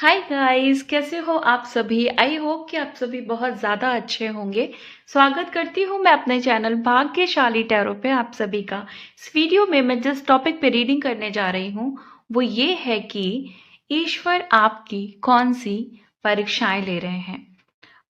Hi guys, कैसे हो आप सभी। आई होप कि आप सभी बहुत ज़्यादा अच्छे होंगे। स्वागत करती हूँ मैं अपने चैनल भाग्यशाली टैरो पे आप सभी का। इस वीडियो में मैं जिस टॉपिक पे रीडिंग करने जा रही हूँ वो ये है कि ईश्वर आपकी कौन सी परीक्षाएं ले रहे हैं।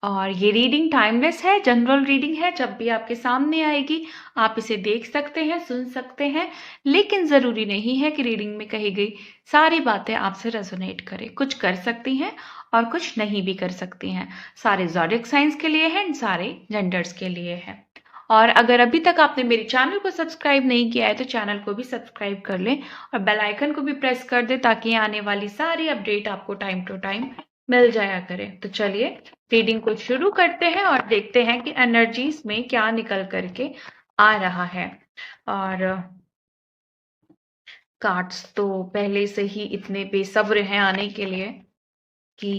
और ये रीडिंग टाइमलेस है, जनरल रीडिंग है। जब भी आपके सामने आएगी आप इसे देख सकते हैं, सुन सकते हैं, लेकिन ज़रूरी नहीं है कि रीडिंग में कही गई सारी बातें आपसे रेजोनेट करें। कुछ कर सकती हैं और कुछ नहीं भी कर सकती हैं। सारे ज़ोडिएक साइंस के लिए हैं, सारे जेंडर्स के लिए है। और अगर अभी तक आपने मेरे चैनल को सब्सक्राइब नहीं किया है तो चैनल को भी सब्सक्राइब कर लें और बेल आइकन को भी प्रेस कर दें ताकि आने वाली सारी अपडेट आपको टाइम टू टाइम मिल जाया करे। तो चलिए रीडिंग को शुरू करते हैं और देखते हैं कि एनर्जीज में क्या निकल करके आ रहा है। और कार्ड्स तो पहले से ही इतने बेसब्र हैं आने के लिए कि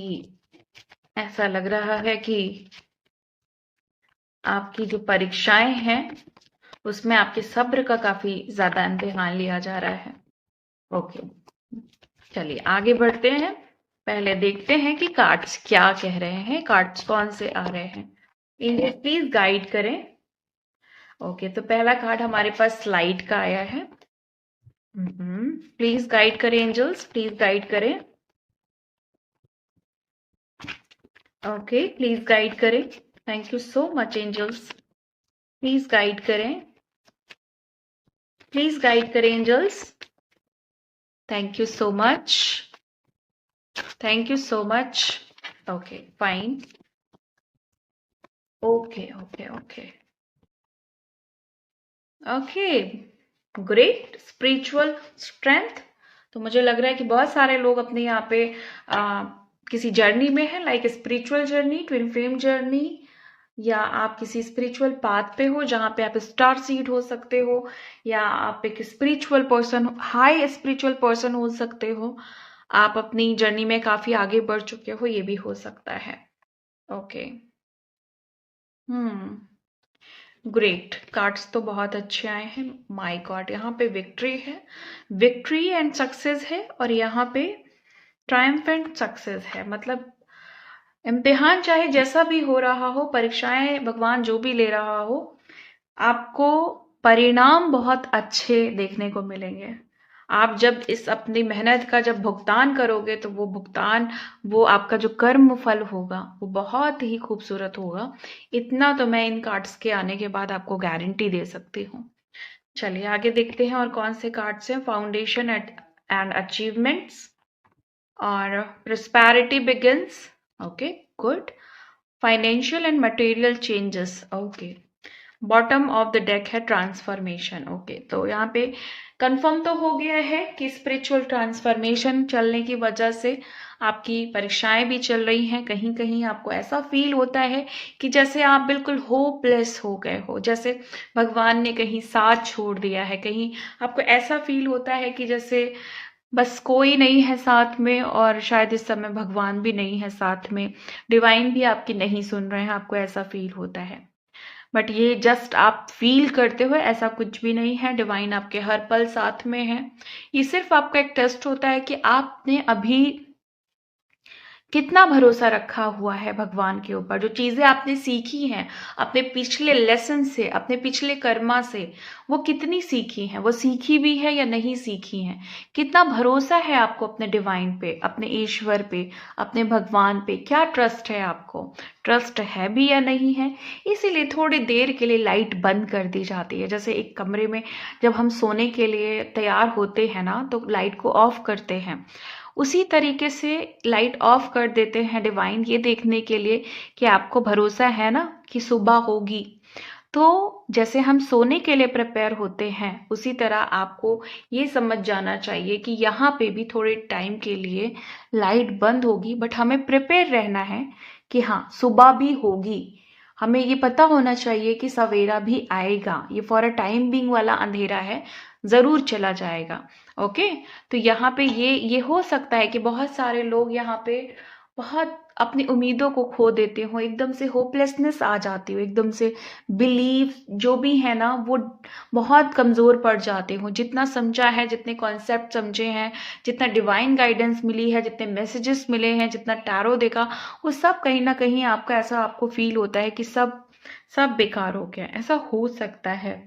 ऐसा लग रहा है कि आपकी जो परीक्षाएं हैं उसमें आपके सब्र का काफी ज्यादा इम्तिहान लिया जा रहा है। ओके, चलिए आगे बढ़ते हैं। पहले देखते हैं कि कार्ड्स क्या कह रहे हैं, कार्ड्स कौन से आ रहे हैं। इंडिया प्लीज गाइड करें। ओके, तो पहला कार्ड हमारे पास स्लाइड का आया है। प्लीज गाइड करें एंजल्स, प्लीज गाइड करें। ओके, प्लीज गाइड करें। Thank you so much angels, please guide करें, प्लीज गाइड करें angels. Thank you so much, thank you so much. Okay fine, okay okay okay okay, great spiritual strength. तो मुझे लग रहा है कि बहुत सारे लोग अपने यहाँ पे किसी जर्नी में है, like spiritual journey, twin flame journey, या आप किसी स्पिरिचुअल पाथ पे हो जहाँ पे आप स्टार सीड हो सकते हो, या आप एक spiritual person, high spiritual person हो सकते हो। आप अपनी जर्नी में काफी आगे बढ़ चुके हो, ये भी हो सकता है। ओके, ग्रेट, कार्ड्स तो बहुत अच्छे आए हैं। माय गॉड, यहाँ पे विक्ट्री है, विक्ट्री एंड सक्सेस है, और यहाँ पे ट्रायम्फ एंड सक्सेस है। मतलब इम्तिहान चाहे जैसा भी हो रहा हो, परीक्षाएं भगवान जो भी ले रहा हो, आपको परिणाम बहुत अच्छे देखने को मिलेंगे। आप जब इस अपनी मेहनत का जब भुगतान करोगे तो वो भुगतान, वो आपका जो कर्म फल होगा वो बहुत ही खूबसूरत होगा। इतना तो मैं इन कार्ड्स के आने के बाद आपको गारंटी दे सकती हूँ। चलिए आगे देखते हैं और कौन से कार्ड्स हैं। फाउंडेशन एंड अचीवमेंट्स और prosperity begins. Okay good. Financial and material changes. Okay, bottom of the deck है ट्रांसफॉर्मेशन। ओके, तो यहाँ पे कंफर्म तो हो गया है कि स्पिरिचुअल ट्रांसफॉर्मेशन चलने की वजह से आपकी परीक्षाएं भी चल रही हैं। कहीं कहीं आपको ऐसा फील होता है कि जैसे आप बिल्कुल होपलेस हो गए हो, जैसे भगवान ने कहीं साथ छोड़ दिया है। कहीं आपको ऐसा फील होता है कि जैसे बस कोई नहीं है साथ में, और शायद इस समय भगवान भी नहीं है साथ में, डिवाइन भी आपकी नहीं सुन रहे हैं, आपको ऐसा फील होता है। बट ये जस्ट आप फील करते हो, ऐसा कुछ भी नहीं है। डिवाइन आपके हर पल साथ में है। ये सिर्फ आपका एक टेस्ट होता है कि आपने अभी कितना भरोसा रखा हुआ है भगवान के ऊपर। जो चीजें आपने सीखी हैं अपने पिछले लेसन से, अपने पिछले कर्मा से, वो कितनी सीखी हैं, वो सीखी भी है या नहीं सीखी हैं। कितना भरोसा है आपको अपने डिवाइन पे, अपने ईश्वर पे, अपने भगवान पे, क्या ट्रस्ट है आपको, ट्रस्ट है भी या नहीं है। इसीलिए थोड़ी देर के लिए लाइट बंद कर दी जाती है। जैसे एक कमरे में जब हम सोने के लिए तैयार होते हैं ना, तो लाइट को ऑफ करते हैं, उसी तरीके से लाइट ऑफ कर देते हैं डिवाइन, ये देखने के लिए कि आपको भरोसा है ना कि सुबह होगी। तो जैसे हम सोने के लिए प्रिपेयर होते हैं उसी तरह आपको ये समझ जाना चाहिए कि यहाँ पे भी थोड़े टाइम के लिए लाइट बंद होगी, बट हमें प्रिपेयर रहना है कि हाँ सुबह भी होगी। हमें ये पता होना चाहिए कि सवेरा भी आएगा, ये फॉर अ टाइम बीइंग वाला अंधेरा है, जरूर चला जाएगा। ओके, तो यहाँ पे ये हो सकता है कि बहुत सारे लोग यहाँ पे बहुत अपनी उम्मीदों को खो देते हो, एकदम से होपलेसनेस आ जाती हो, एकदम से बिलीव जो भी है ना वो बहुत कमज़ोर पड़ जाते हो। जितना समझा है, जितने कॉन्सेप्ट समझे हैं, जितना डिवाइन गाइडेंस मिली है, जितने मैसेजेस मिले हैं, जितना टैरो देखा, वो सब कहीं ना कहीं आपका ऐसा आपको फील होता है कि सब सब बेकार हो गया। ऐसा हो सकता है।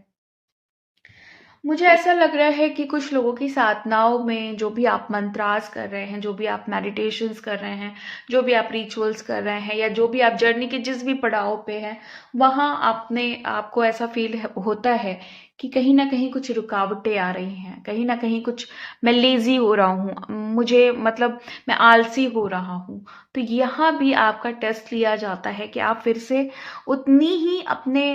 मुझे ऐसा लग रहा है कि कुछ लोगों की साधनाओं में जो भी आप मंत्रास कर रहे हैं, जो भी आप मेडिटेशंस कर रहे हैं, जो भी आप रिचुअल्स कर रहे हैं, या जो भी आप जर्नी के जिस भी पड़ाव पे हैं, वहाँ आपने आपको ऐसा फील होता है कि कहीं ना कहीं कुछ रुकावटें आ रही हैं, कहीं ना कहीं कुछ मैं लेजी हो रहा हूँ, मुझे मतलब मैं आलसी हो रहा हूँ। तो यहाँ भी आपका टेस्ट लिया जाता है कि आप फिर से उतनी ही अपने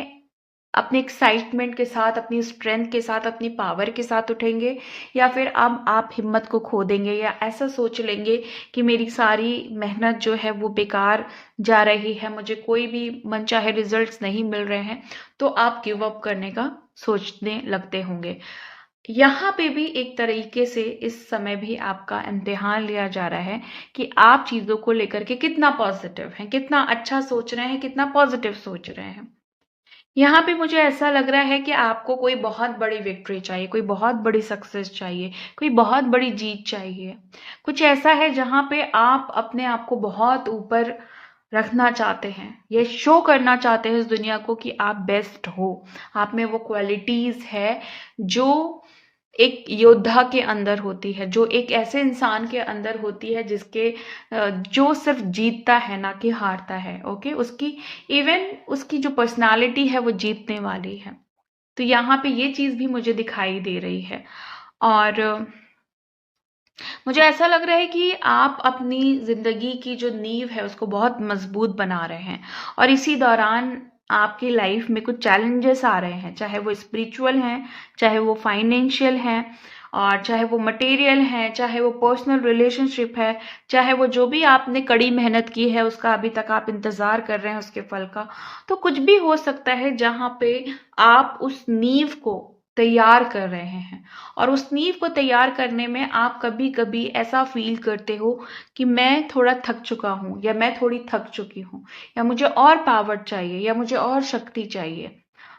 अपने एक्साइटमेंट के साथ, अपनी स्ट्रेंथ के साथ, अपनी पावर के साथ उठेंगे, या फिर अब आप हिम्मत को खो देंगे, या ऐसा सोच लेंगे कि मेरी सारी मेहनत जो है वो बेकार जा रही है, मुझे कोई भी मनचाहे रिजल्ट्स नहीं मिल रहे हैं, तो आप गिव अप करने का सोचने लगते होंगे। यहाँ पे भी एक तरीके से इस समय भी आपका इम्तिहान लिया जा रहा है कि आप चीज़ों को लेकर के कितना पॉजिटिव हैं, कितना अच्छा सोच रहे हैं, कितना पॉजिटिव सोच रहे हैं। यहाँ पे मुझे ऐसा लग रहा है कि आपको कोई बहुत बड़ी विक्ट्री चाहिए, कोई बहुत बड़ी सक्सेस चाहिए, कोई बहुत बड़ी जीत चाहिए। कुछ ऐसा है जहाँ पे आप अपने आप को बहुत ऊपर रखना चाहते हैं, ये शो करना चाहते हैं इस दुनिया को कि आप बेस्ट हो, आप में वो क्वालिटीज है जो एक योद्धा के अंदर होती है, जो एक ऐसे इंसान के अंदर होती है जिसके जो सिर्फ जीतता है ना कि हारता है। ओके, उसकी इवन उसकी जो पर्सनालिटी है वो जीतने वाली है। तो यहाँ पे ये चीज भी मुझे दिखाई दे रही है। और मुझे ऐसा लग रहा है कि आप अपनी जिंदगी की जो नींव है उसको बहुत मजबूत बना रहे हैं, और इसी दौरान आपकी लाइफ में कुछ चैलेंजेस आ रहे हैं, चाहे वो स्पिरिचुअल हैं, चाहे वो फाइनेंशियल हैं, और चाहे वो मटेरियल हैं, चाहे वो पर्सनल रिलेशनशिप है, चाहे वो जो भी आपने कड़ी मेहनत की है उसका अभी तक आप इंतजार कर रहे हैं उसके फल का। तो कुछ भी हो सकता है जहाँ पे आप उस नींव को तैयार कर रहे हैं, और उस नींव को तैयार करने में आप कभी कभी ऐसा फील करते हो कि मैं थोड़ा थक चुका हूँ, या मैं थोड़ी थक चुकी हूँ, या मुझे और पावर चाहिए, या मुझे और शक्ति चाहिए।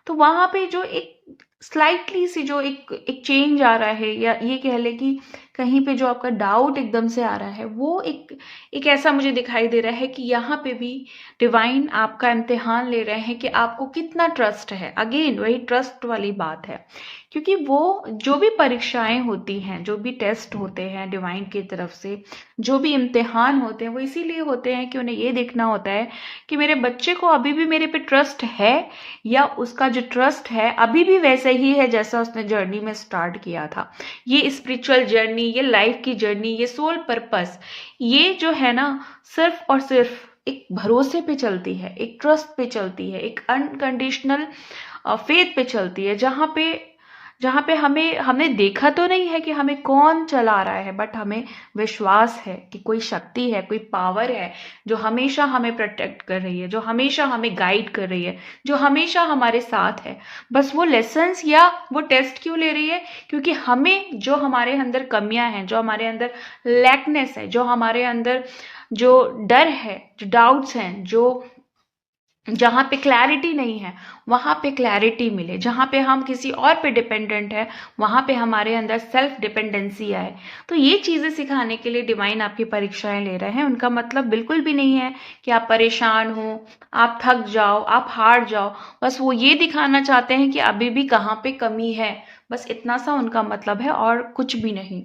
तो वहां पे जो एक स्लाइटली सी जो एक चेंज आ रहा है, या ये कह ले कि कहीं पे जो आपका डाउट एकदम से आ रहा है, वो एक ऐसा मुझे दिखाई दे रहा है कि यहाँ पे भी डिवाइन आपका इम्तिहान ले रहे हैं कि आपको कितना ट्रस्ट है। अगेन वही ट्रस्ट वाली बात है, क्योंकि वो जो भी परीक्षाएं होती हैं, जो भी टेस्ट होते हैं डिवाइन की तरफ से, जो भी इम्तिहान होते हैं, वो इसीलिए होते हैं कि उन्हें ये देखना होता है कि मेरे बच्चे को अभी भी मेरे पे ट्रस्ट है, या उसका जो ट्रस्ट है अभी भी वैसे ही है जैसा उसने जर्नी में स्टार्ट किया था। ये स्पिरिचुअल जर्नी, ये लाइफ की जर्नी, ये सोल पर्पस, ये जो है ना सिर्फ और सिर्फ एक भरोसे पे चलती है, एक ट्रस्ट पे चलती है, एक अनकंडीशनल फेथ पे चलती है, जहाँ पे हमें हमने देखा तो नहीं है कि हमें कौन चला रहा है, बट हमें विश्वास है कि कोई शक्ति है, कोई पावर है जो हमेशा हमें प्रोटेक्ट कर रही है, जो हमेशा हमें गाइड कर रही है, जो हमेशा हमारे साथ है। बस वो लेसन्स या वो टेस्ट क्यों ले रही है? क्योंकि हमें जो हमारे अंदर कमियां हैं, जो हमारे अंदर लैकनेस है, जो हमारे अंदर जो डर है, जो डाउट्स हैं, जो जहाँ पे क्लैरिटी नहीं है वहां पे क्लैरिटी मिले, जहाँ पे हम किसी और पे डिपेंडेंट है वहां पे हमारे अंदर सेल्फ डिपेंडेंसी आए। तो ये चीजें सिखाने के लिए डिवाइन आपकी परीक्षाएं ले रहे हैं। उनका मतलब बिल्कुल भी नहीं है कि आप परेशान हो, आप थक जाओ, आप हार जाओ। बस वो ये दिखाना चाहते हैं कि अभी भी कहाँ पे कमी है, बस इतना सा उनका मतलब है, और कुछ भी नहीं।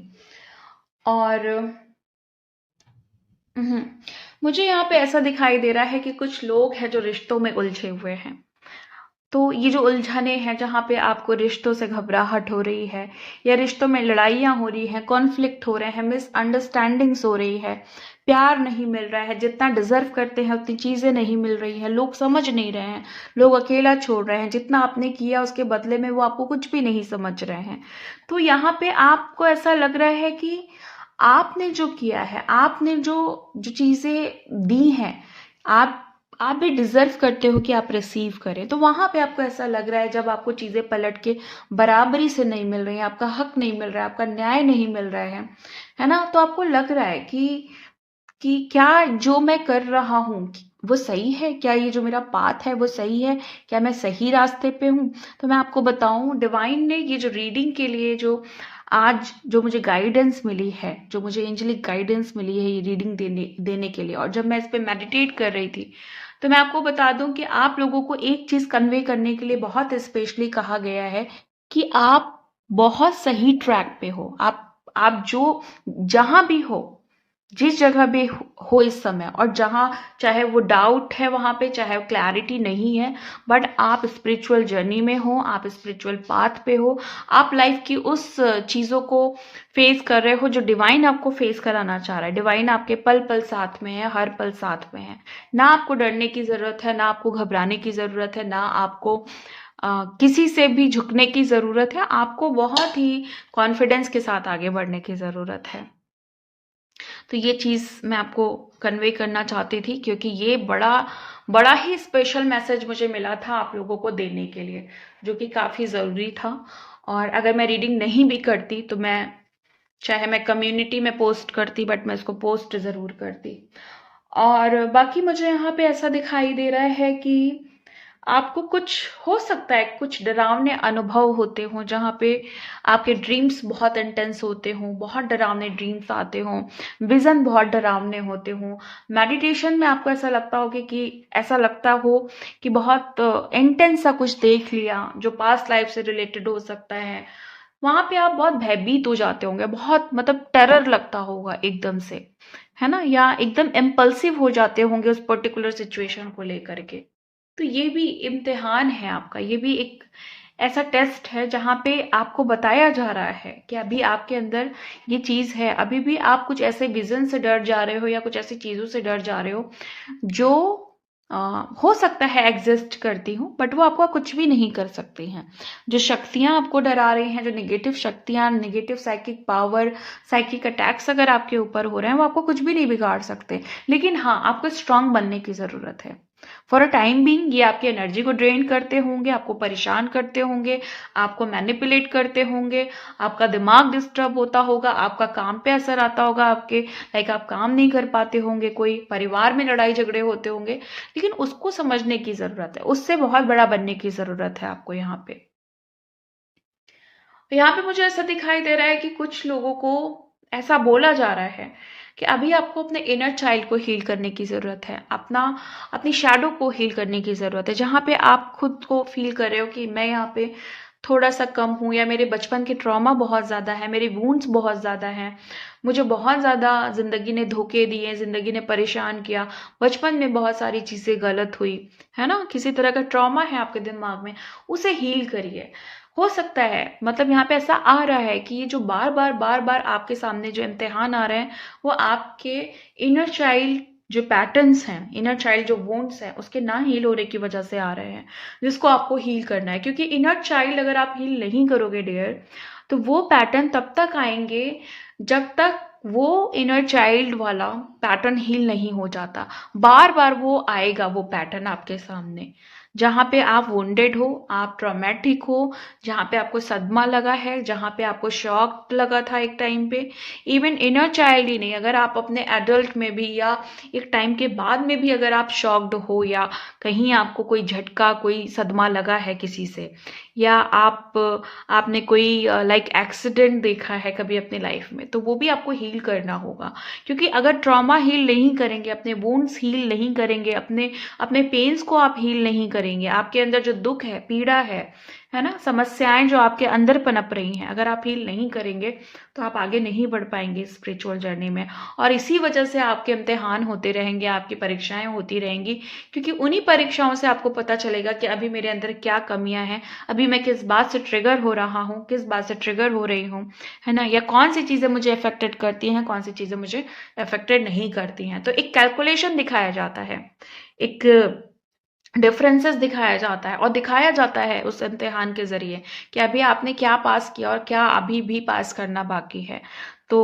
और हम्म, मुझे यहाँ पे ऐसा दिखाई दे रहा है कि कुछ लोग हैं जो रिश्तों में उलझे हुए हैं। तो ये जो उलझने हैं, जहाँ पे आपको रिश्तों से घबराहट हो रही है, या रिश्तों में लड़ाइयाँ हो रही हैं, कॉन्फ्लिक्ट हो रहे हैं, मिसअंडरस्टैंडिंग्स हो रही है, प्यार नहीं मिल रहा है, जितना डिजर्व करते हैं उतनी चीजें नहीं मिल रही हैं, लोग समझ नहीं रहे हैं, लोग अकेला छोड़ रहे हैं, जितना आपने किया उसके बदले में वो आपको कुछ भी नहीं समझ रहे हैं। तो यहाँ पे आपको ऐसा लग रहा है कि आपने जो किया है, आपने जो जो चीजें दी हैं, आप भी डिजर्व करते हो कि आप रिसीव करें। तो वहां पे आपको ऐसा लग रहा है जब आपको चीजें पलट के बराबरी से नहीं मिल रही हैं, आपका हक नहीं मिल रहा है, आपका न्याय नहीं मिल रहा है ना, तो आपको लग रहा है कि कि क्या जो मैं कर रहा हूँ वो सही है, क्या ये जो मेरा पाथ है वो सही है, क्या मैं सही रास्ते पे हूँ। तो मैं आपको बताऊं, डिवाइन ने ये जो रीडिंग के लिए जो आज जो मुझे गाइडेंस मिली है, जो मुझे एंजेलिक गाइडेंस मिली है ये रीडिंग देने देने के लिए, और जब मैं इस पे मेडिटेट कर रही थी, तो मैं आपको बता दूं कि आप लोगों को एक चीज कन्वे करने के लिए बहुत स्पेशली कहा गया है कि आप बहुत सही ट्रैक पे हो। आप जो जहां भी हो, जिस जगह भी हो इस समय, और जहां चाहे वो डाउट है वहां पे, चाहे वो क्लैरिटी नहीं है, बट आप स्पिरिचुअल जर्नी में हो, आप स्पिरिचुअल पाथ पे हो, आप लाइफ की उस चीजों को फेस कर रहे हो जो डिवाइन आपको फेस कराना चाह रहा है। डिवाइन आपके पल पल साथ में है, हर पल साथ में है। ना आपको डरने की जरूरत है, ना आपको घबराने की जरूरत है, ना आपको किसी से भी झुकने की जरूरत है। आपको बहुत ही कॉन्फिडेंस के साथ आगे बढ़ने की जरूरत है। तो ये चीज़ मैं आपको कन्वे करना चाहती थी, क्योंकि ये बड़ा बड़ा ही स्पेशल मैसेज मुझे मिला था आप लोगों को देने के लिए, जो कि काफ़ी ज़रूरी था। और अगर मैं रीडिंग नहीं भी करती तो मैं, चाहे मैं कम्युनिटी में पोस्ट करती, बट मैं इसको पोस्ट ज़रूर करती। और बाकी मुझे यहाँ पे ऐसा दिखाई दे रहा है कि आपको कुछ हो सकता है, कुछ डरावने अनुभव होते हों जहाँ पे आपके ड्रीम्स बहुत इंटेंस होते हों, बहुत डरावने ड्रीम्स आते हों, विजन बहुत डरावने होते हों। मेडिटेशन में आपको ऐसा लगता हो कि ऐसा लगता हो कि बहुत इंटेंस सा कुछ देख लिया जो पास्ट लाइफ से रिलेटेड हो सकता है। वहां पे आप बहुत भयभीत हो जाते होंगे, बहुत मतलब टेरर लगता होगा एकदम से, है ना, या एकदम इम्पल्सिव हो जाते होंगे उस पर्टिकुलर सिचुएशन को लेकर के। तो ये भी इम्तिहान है आपका, ये भी एक ऐसा टेस्ट है जहाँ पे आपको बताया जा रहा है कि अभी आपके अंदर ये चीज है, अभी भी आप कुछ ऐसे विजन से डर जा रहे हो या कुछ ऐसी चीजों से डर जा रहे हो जो हो सकता है एग्जिस्ट करती हूँ, बट वो आपको कुछ भी नहीं कर सकती हैं। जो शक्तियां आपको डरा रही हैं, जो नेगेटिव शक्तियां, negative psychic power, psychic attacks अगर आपके ऊपर हो रहे हैं, वो आपको कुछ भी नहीं बिगाड़ सकते। लेकिन हाँ, आपको स्ट्रांग बनने की जरूरत है। फॉर अ टाइम बीइंग ये आपकी एनर्जी को ड्रेन करते होंगे, आपको परेशान करते होंगे, आपको मैनिपुलेट करते होंगे, आपका दिमाग डिस्टर्ब होता होगा, आपका काम पे असर आता होगा, आपके लाइक आप काम नहीं कर पाते होंगे, कोई परिवार में लड़ाई झगड़े होते होंगे। लेकिन उसको समझने की जरूरत है, उससे बहुत बड़ा बनने की जरूरत है आपको यहाँ पे। तो यहाँ पे मुझे ऐसा दिखाई दे रहा है कि कुछ लोगों को ऐसा बोला जा रहा है कि अभी आपको अपने इनर चाइल्ड को हील करने की जरूरत है, अपनी शैडो को हील करने की जरूरत है। जहाँ पे आप खुद को फील कर रहे हो कि मैं यहाँ पे थोड़ा सा कम हूँ, या मेरे बचपन के ट्रॉमा बहुत ज्यादा है, मेरे वूंड्स बहुत ज्यादा हैं, मुझे बहुत ज्यादा जिंदगी ने धोखे दिए, जिंदगी ने परेशान किया, बचपन में बहुत सारी चीजें गलत हुई, है ना, किसी तरह का ट्रॉमा है आपके दिमाग में, उसे हील करिए। हो सकता है, मतलब यहाँ पे ऐसा आ रहा है कि ये जो बार बार आपके सामने जो इम्तिहान आ रहे हैं, वो आपके इनर चाइल्ड जो पैटर्न्स हैं, इनर चाइल्ड जो वोन्ट्स हैं, उसके ना हील होने की वजह से आ रहे हैं, जिसको आपको हील करना है। क्योंकि इनर चाइल्ड अगर आप हील नहीं करोगे डियर, तो वो पैटर्न तब तक आएंगे जब तक वो इनर चाइल्ड वाला पैटर्न हील नहीं हो जाता। बार बार वो आएगा, वो पैटर्न आपके सामने, जहाँ पे आप वुंडेड हो, आप ट्रॉमेटिक हो, जहाँ पे आपको सदमा लगा है, जहाँ पे आपको शॉक लगा था एक टाइम पे। इवन इनर चाइल्ड ही नहीं, अगर आप अपने एडल्ट में भी या एक टाइम के बाद में भी अगर आप शॉक्ड हो, या कहीं आपको कोई झटका, कोई सदमा लगा है किसी से, या आपने कोई लाइक एक्सीडेंट देखा है कभी अपने लाइफ में, तो वो भी आपको हील करना होगा। क्योंकि अगर ट्रॉमा हील नहीं करेंगे, अपने वुंड्स हील नहीं करेंगे, अपने अपने पेन्स को आप हील नहीं करेंगे, आपके अंदर जो दुख है, पीड़ा है ना, समस्याएं जो आपके अंदर पनप रही हैं, अगर आप हील नहीं करेंगे तो आप आगे नहीं बढ़ पाएंगे स्पिरिचुअल जर्नी में। और इसी वजह से आपके इम्तिहान होते रहेंगे, आपकी परीक्षाएं होती रहेंगी, क्योंकि उन्हीं परीक्षाओं से आपको पता चलेगा कि अभी मेरे अंदर क्या कमियां हैं, अभी मैं किस बात से ट्रिगर हो रहा हूँ, किस बात से ट्रिगर हो रही हूँ, है ना, या कौन सी चीजें मुझे अफेक्टेड करती हैं, कौन सी चीजें मुझे अफेक्टेड नहीं करती हैं। तो एक कैलकुलेशन दिखाया जाता है, एक डिफरेंसेस दिखाया जाता है, और दिखाया जाता है उस इम्तिहान के जरिए कि अभी आपने क्या पास किया और क्या अभी भी पास करना बाकी है। तो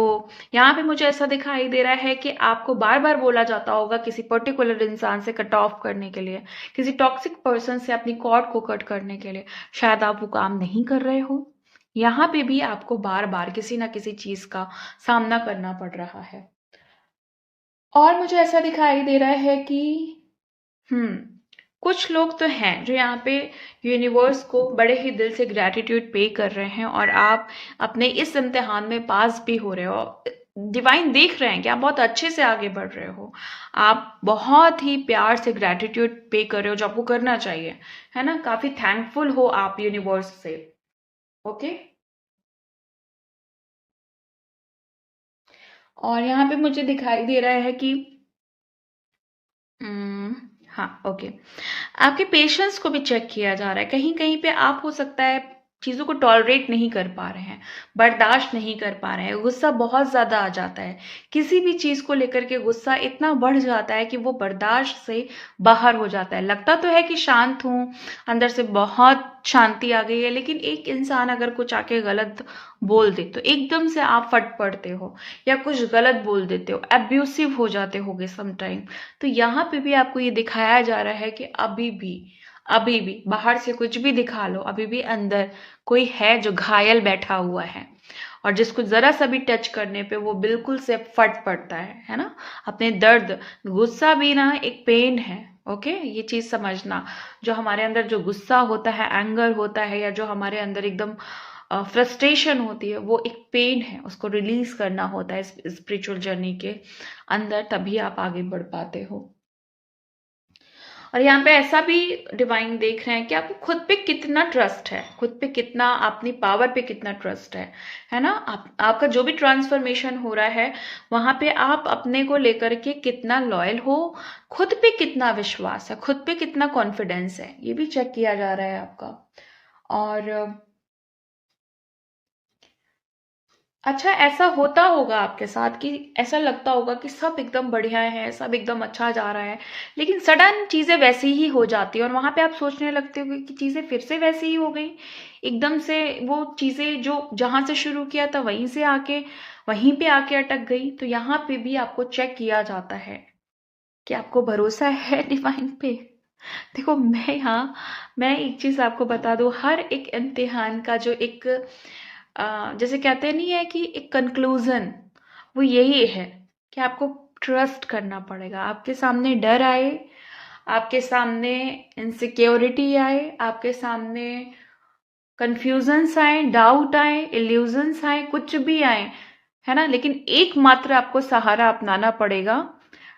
यहाँ पे मुझे ऐसा दिखाई दे रहा है कि आपको बार बार बोला जाता होगा किसी पर्टिकुलर इंसान से कट ऑफ करने के लिए, किसी टॉक्सिक पर्सन से अपनी कॉर्ड को कट करने के लिए, शायद आप वो काम नहीं कर रहे हो। यहाँ पे भी आपको बार बार किसी ना किसी चीज का सामना करना पड़ रहा है। और मुझे ऐसा दिखाई दे रहा है कि हम्म कुछ लोग तो हैं जो यहाँ पे यूनिवर्स को बड़े ही दिल से ग्रैटिट्यूड पे कर रहे हैं, और आप अपने इस इम्तिहान में पास भी हो रहे हो। डिवाइन देख रहे हैं कि आप बहुत अच्छे से आगे बढ़ रहे हो। आप बहुत ही प्यार से ग्रैटिट्यूड पे कर रहे हो, जो आपको करना चाहिए, है ना। काफी थैंकफुल हो आप यूनिवर्स से। ओके। और यहाँ पे मुझे दिखाई दे रहा है कि हम्म, हाँ, ओके। आपके पेशेंस को भी चेक किया जा रहा है। कहीं कहीं पे आप हो सकता है चीज़ों को टॉलरेट नहीं कर पा रहे हैं, बर्दाश्त नहीं कर पा रहे हैं, गुस्सा बहुत ज़्यादा आ जाता है। किसी भी चीज़ को लेकर के गुस्सा इतना बढ़ जाता है कि वो बर्दाश्त से बाहर हो जाता है। लगता तो है कि शांत हूँ, अंदर से बहुत शांति आ गई है, लेकिन एक इंसान अगर कुछ आके गलत बोल दे तो एकदम से आप फट पड़ते हो, या कुछ गलत बोल देते हो, अब्यूसिव हो जाते होगे समटाइम। तो यहाँ पे भी आपको ये दिखाया जा रहा है कि अभी भी बाहर से कुछ भी दिखा लो, अभी भी अंदर कोई है जो घायल बैठा हुआ है, और जिसको जरा सा भी टच करने पे वो बिल्कुल से फट पड़ता है ना। अपने दर्द, गुस्सा भी ना एक पेन है। ओके, ये चीज समझना। जो हमारे अंदर जो गुस्सा होता है, एंगर होता है, या जो हमारे अंदर एकदम फ्रस्ट्रेशन होती है, वो एक पेन है, उसको रिलीज करना होता है स्पिरिचुअल जर्नी के अंदर, तभी आप आगे बढ़ पाते हो। और यहाँ पे ऐसा भी डिवाइन देख रहे हैं कि आपको खुद पे कितना ट्रस्ट है, खुद पे कितना, अपनी पावर पे कितना ट्रस्ट है ना। आपका जो भी ट्रांसफॉर्मेशन हो रहा है, वहां पे आप अपने को लेकर के कितना लॉयल हो, खुद पे कितना विश्वास है, खुद पे कितना कॉन्फिडेंस है, ये भी चेक किया जा रहा है आपका। और अच्छा, ऐसा होता होगा आपके साथ कि ऐसा लगता होगा कि सब एकदम बढ़िया है, सब एकदम अच्छा जा रहा है, लेकिन सडन चीजें वैसी ही हो जाती है, और वहां पे आप सोचने लगते हो कि चीजें फिर से वैसी ही हो गई। एकदम से वो चीजें जो जहां से शुरू किया था वहीं पे आके अटक गई। तो यहाँ पे भी आपको चेक किया जाता है कि आपको भरोसा है डिवाइन पे। देखो, मैं एक चीज आपको बता दूं, हर एक इम्तिहान का जो एक जैसे कहते नहीं है कि एक कंक्लूजन, वो यही है कि आपको ट्रस्ट करना पड़ेगा। आपके सामने डर आए, आपके सामने इनसिक्योरिटी आए, आपके सामने कंफ्यूजन्स आए, डाउट आए, इल्यूजन्स आए, कुछ भी आए, है ना, लेकिन एकमात्र आपको सहारा अपनाना पड़ेगा।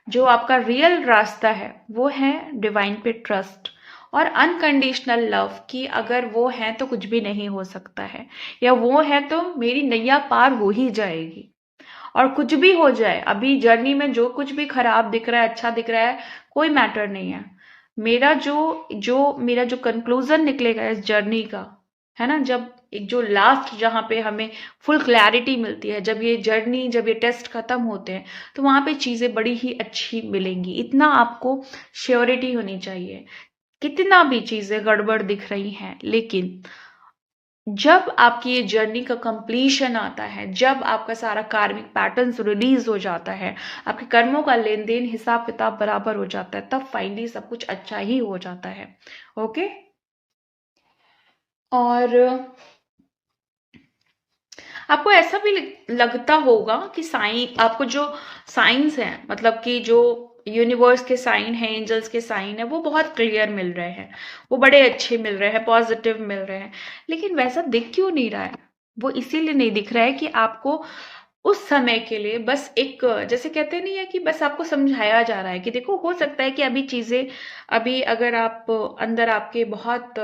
जो आपका रियल रास्ता है वो है डिवाइन पे ट्रस्ट और अनकंडीशनल लव, कि अगर वो है तो कुछ भी नहीं हो सकता है, या वो है तो मेरी नैया पार हो ही जाएगी। और कुछ भी हो जाए, अभी जर्नी में जो कुछ भी खराब दिख रहा है, अच्छा दिख रहा है, कोई मैटर नहीं है। मेरा जो कंक्लूजन निकलेगा इस जर्नी का, है ना, जब एक जो लास्ट जहाँ पे हमें फुल क्लैरिटी मिलती है, जब ये टेस्ट खत्म होते हैं, तो वहां पे चीजें बड़ी ही अच्छी मिलेंगी। इतना आपको श्योरिटी होनी चाहिए। कितना भी चीजें गड़बड़ दिख रही हैं, लेकिन जब आपकी ये जर्नी का कंप्लीशन आता है, जब आपका सारा कार्मिक पैटर्न्स रिलीज हो जाता है, आपके कर्मों का लेन देन, हिसाब किताब बराबर हो जाता है, तब फाइनली सब कुछ अच्छा ही हो जाता है। ओके। और आपको ऐसा भी लगता होगा कि साइन, आपको जो साइंस हैं, मतलब कि जो यूनिवर्स के साइन है, एंजल्स के साइन है, वो बहुत क्लियर मिल रहे हैं, वो बड़े अच्छे मिल रहे हैं, पॉजिटिव मिल रहे हैं। लेकिन वैसा दिख क्यों नहीं रहा है? वो इसीलिए नहीं दिख रहा है कि आपको उस समय के लिए बस एक, जैसे कहते नहीं है कि बस आपको समझाया जा रहा है कि देखो, हो सकता है कि अभी चीजें, अभी अगर आप अंदर आपके बहुत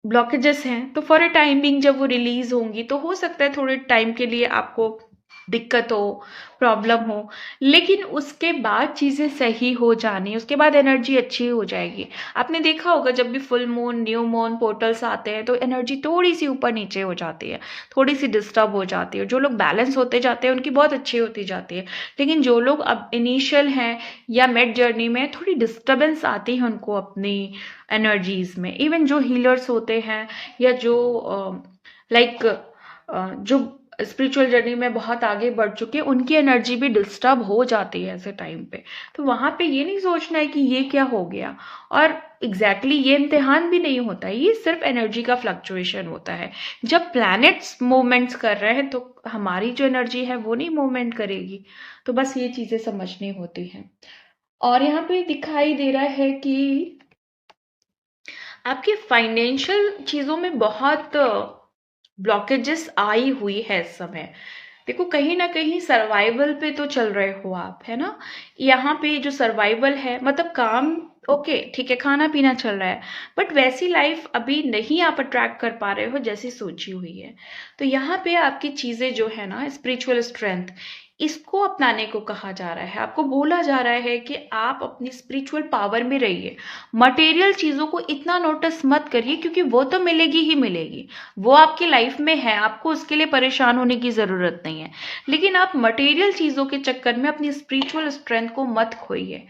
ब्लॉकेजेस हैं, तो फॉर अ टाइमिंग जब वो रिलीज होंगी तो हो सकता है थोड़े टाइम के लिए आपको दिक्कत हो, प्रॉब्लम हो, लेकिन उसके बाद चीजें सही हो जानी, उसके बाद एनर्जी अच्छी हो जाएगी। आपने देखा होगा जब भी full moon, new moon portals आते हैं तो एनर्जी थोड़ी सी ऊपर नीचे हो जाती है, थोड़ी सी डिस्टर्ब हो जाती है। जो लोग बैलेंस होते जाते हैं उनकी बहुत अच्छी होती जाती है, लेकिन जो लोग अब इनिशियल हैं या मिड जर्नी में, थोड़ी डिस्टर्बेंस आती है उनको अपनी एनर्जीज में। इवन जो हीलर्स होते हैं, या जो लाइक जो स्पिरिचुअल जर्नी में बहुत आगे बढ़ चुके हैं, उनकी एनर्जी भी डिस्टर्ब हो जाती है ऐसे टाइम पे। तो वहां पे ये नहीं सोचना है कि ये क्या हो गया, और एग्जैक्टली ये इम्तिहान भी नहीं होता है, ये सिर्फ एनर्जी का फ्लक्चुएशन होता है। जब प्लैनेट्स मूवमेंट्स कर रहे हैं तो हमारी जो एनर्जी है वो नहीं मूवमेंट करेगी। तो बस ये चीजें समझनी होती हैं। और यहाँ पे दिखाई दे रहा है कि आपके फाइनेंशियल चीजों में बहुत ब्लॉकेजेस आई हुई है इस समय। देखो कहीं ना कहीं सर्वाइवल पे तो चल रहे हो आप, है ना। यहाँ पे जो सर्वाइवल है मतलब काम, ओके ठीक है, खाना पीना चल रहा है, बट वैसी लाइफ अभी नहीं आप अट्रैक्ट कर पा रहे हो जैसी सोची हुई है। तो यहाँ पे आपकी चीजें जो है ना, स्पिरिचुअल स्ट्रेंथ, इसको अपनाने को कहा जा रहा है। आपको बोला जा रहा है कि आप अपनी स्पिरिचुअल पावर में रहिए। मटेरियल चीजों को इतना नोटिस मत करिए, क्योंकि वो तो मिलेगी ही मिलेगी, वो आपकी लाइफ में है, आपको उसके लिए परेशान होने की जरूरत नहीं है। लेकिन आप मटेरियल चीजों के चक्कर में अपनी स्पिरिचुअल स्ट्रेंथ को मत खोइए।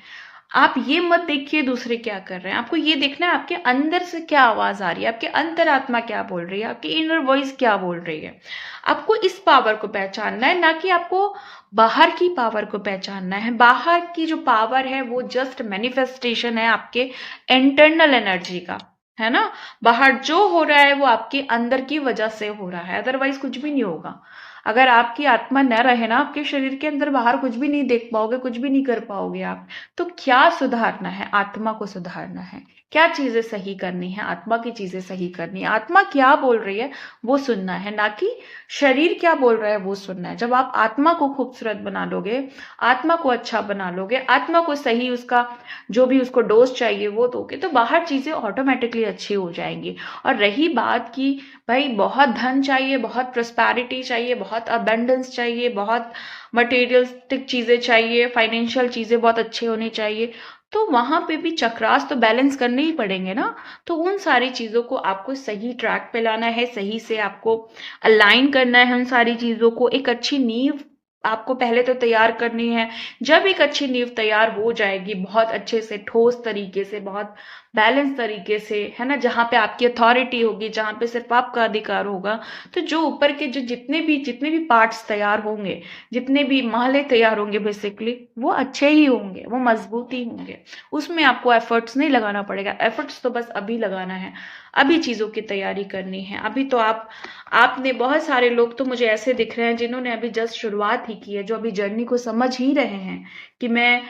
आप ये मत देखिए दूसरे क्या कर रहे हैं, आपको ये देखना है आपके अंदर से क्या आवाज आ रही है, आपके अंतरात्मा क्या बोल रही है, आपकी इनर वॉइस क्या बोल रही है। आपको इस पावर को पहचानना है, ना कि आपको बाहर की पावर को पहचानना है। बाहर की जो पावर है वो जस्ट मैनिफेस्टेशन है आपके इंटरनल एनर्जी का, है ना। बाहर जो हो रहा है वो आपके अंदर की वजह से हो रहा है, अदरवाइज कुछ भी नहीं होगा। अगर आपकी आत्मा न रहे ना आपके शरीर के अंदर, बाहर कुछ भी नहीं देख पाओगे, कुछ भी नहीं कर पाओगे आप। तो क्या सुधारना है? आत्मा को सुधारना है। क्या चीजें सही करनी है? आत्मा की चीजें सही करनी है। आत्मा क्या बोल रही है वो सुनना है, ना कि शरीर क्या बोल रहा है वो सुनना है। जब आप आत्मा को खूबसूरत बना लोगे, आत्मा को अच्छा बना लोगे, आत्मा को सही उसका जो भी उसको डोज चाहिए वो दोगे, तो बाहर चीजें ऑटोमेटिकली अच्छी हो जाएंगी। और रही बात की भाई बहुत धन चाहिए, बहुत प्रॉस्पेरिटी चाहिए, बहुत अबेंडेंस चाहिए, बहुत मटेरियलिस्टिक चीजें चाहिए, फाइनेंशियल चीजें बहुत अच्छे होनी चाहिए, तो वहां पे भी चक्रास तो बैलेंस करने ही पड़ेंगे ना। तो उन सारी चीजों को आपको सही ट्रैक पे लाना है, सही से आपको अलाइन करना है। उन सारी चीजों को एक अच्छी नींव आपको पहले तो तैयार करनी है। जब एक अच्छी नींव तैयार हो जाएगी, बहुत अच्छे से ठोस तरीके से, बहुत बैलेंस तरीके से, है ना, जहां पे आपकी अथॉरिटी होगी, जहां पे सिर्फ आपका अधिकार होगा, तो जो ऊपर के जो जितने भी पार्ट्स तैयार होंगे, जितने भी महले तैयार होंगे, बेसिकली वो अच्छे ही होंगे, वो मजबूत ही होंगे। उसमें आपको एफर्ट्स नहीं लगाना पड़ेगा। एफर्ट्स तो बस अभी लगाना है, अभी चीजों की तैयारी करनी है। अभी तो आपने बहुत सारे लोग तो मुझे ऐसे दिख रहे हैं जिन्होंने अभी जस्ट शुरुआत ही की है, जो अभी जर्नी को समझ ही रहे हैं कि मैं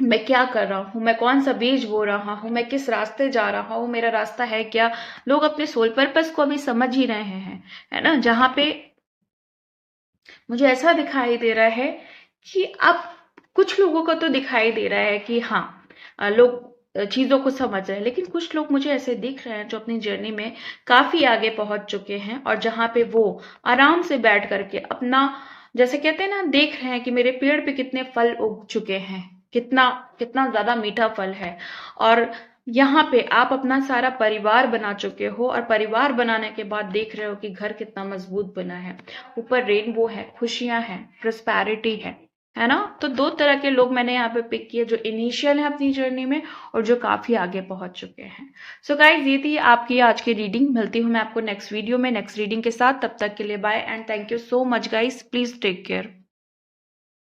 क्या कर रहा हूँ, मैं कौन सा बीज बो रहा हूँ, मैं किस रास्ते जा रहा हूँ, मेरा रास्ता है क्या। लोग अपने सोल पर्पस को अभी समझ ही रहे हैं, है ना। जहां पे मुझे ऐसा दिखाई दे रहा है कि अब कुछ लोगों को तो दिखाई दे रहा है कि हाँ, लोग चीजों को समझ रहे हैं, लेकिन कुछ लोग मुझे ऐसे दिख रहे हैं जो अपनी जर्नी में काफी आगे पहुंच चुके हैं, और जहां पे वो आराम से बैठ करके अपना, जैसे कहते हैं ना, देख रहे हैं कि मेरे पेड़ पे कितने फल उग चुके हैं, कितना कितना ज्यादा मीठा फल है। और यहाँ पे आप अपना सारा परिवार बना चुके हो, और परिवार बनाने के बाद देख रहे हो कि घर कितना मजबूत बना है, ऊपर रेनबो है, खुशियां हैं, प्रोस्पैरिटी है ना। तो दो तरह के लोग मैंने यहाँ पे पिक किए, जो इनिशियल है अपनी जर्नी में और जो काफी आगे पहुंच चुके हैं। सो गाइज, ये थी आपकी आज की रीडिंग। मिलती हूँ मैं आपको नेक्स्ट वीडियो में नेक्स्ट रीडिंग के साथ। तब तक के लिए bye and thank you so much guys. Please take care.